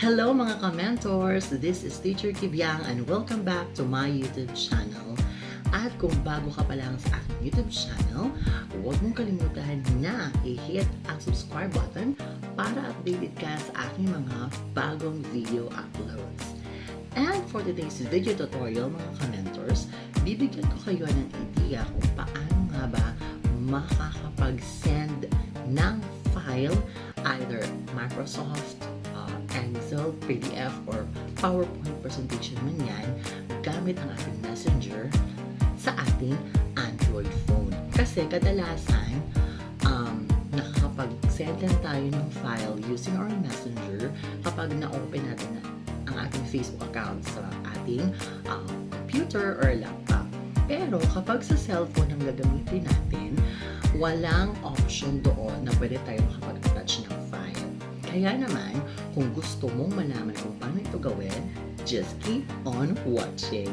Hello mga ka-mentors! This is Teacher Kibyang and welcome back to my YouTube channel. At kung bago ka pa lang sa aking YouTube channel, huwag mong kalimutan na i-hit ang subscribe button para updated ka sa aking mga bagong video uploads. And for today's video tutorial mga ka-mentors, bibigyan ko kayo ng idea kung paano nga ba makakapag-send ng file, either Microsoft, Excel, PDF, or PowerPoint presentation man yan, gamit ang ating Messenger sa ating Android phone. Kasi kadalasan, nakakapag-send lang tayo ng file using our Messenger kapag na-open natin ang ating Facebook account sa ating computer or laptop. Pero kapag sa cellphone ang gagamitin natin, walang option doon na pwede tayo makapag-attach ng file. Kaya naman, kung gusto mong malaman kung paano ito gawin, just keep on watching.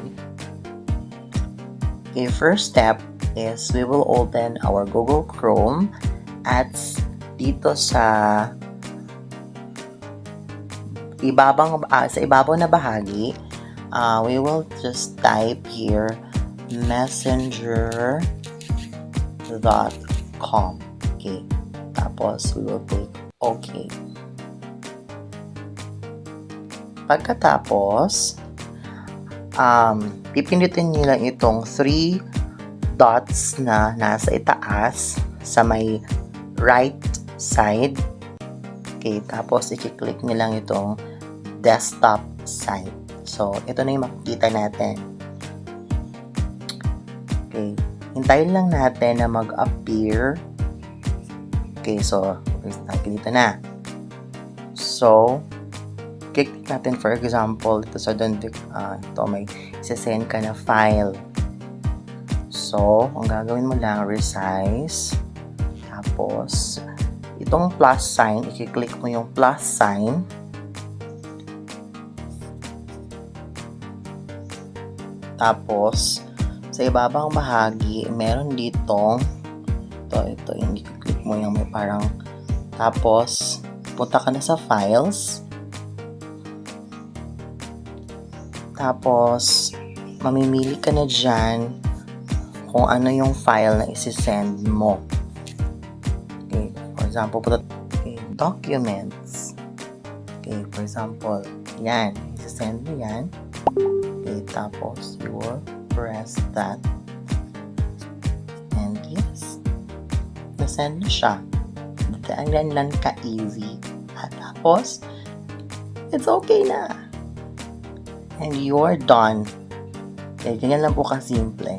Okay, first step is we will open our Google Chrome at dito sa ibabaw na bahagi, we will just type here messenger.com. Okay, tapos we will click OK. Pagkatapos, pipindutin nyo lang itong 3 dots na nasa itaas sa may right side. Okay, tapos i-click nyo lang itong desktop side. So, ito na yung makikita natin. Okay, hintayin lang natin na mag-appear. Okay, so, dito na. So, click natin, for example, ito sa ito may isasend ka na file. So, ang gagawin mo lang, resize. Tapos, itong plus sign, i-click mo yung plus sign. Tapos, sa ibabang bahagi, meron ditong ito, yung i-click mo yung may parang, tapos, punta ka na sa files. Tapos, mamimili ka na dyan kung ano yung file na isi-send mo. Okay, for example, documents. Okay, for example, yan. Isi-send mo yan. Okay, tapos, you will press that. And yes, na-send na siya. Ang lang ka-easy. At tapos, it's okay na. And you're done. Okay, ganyan lang po ka-simple.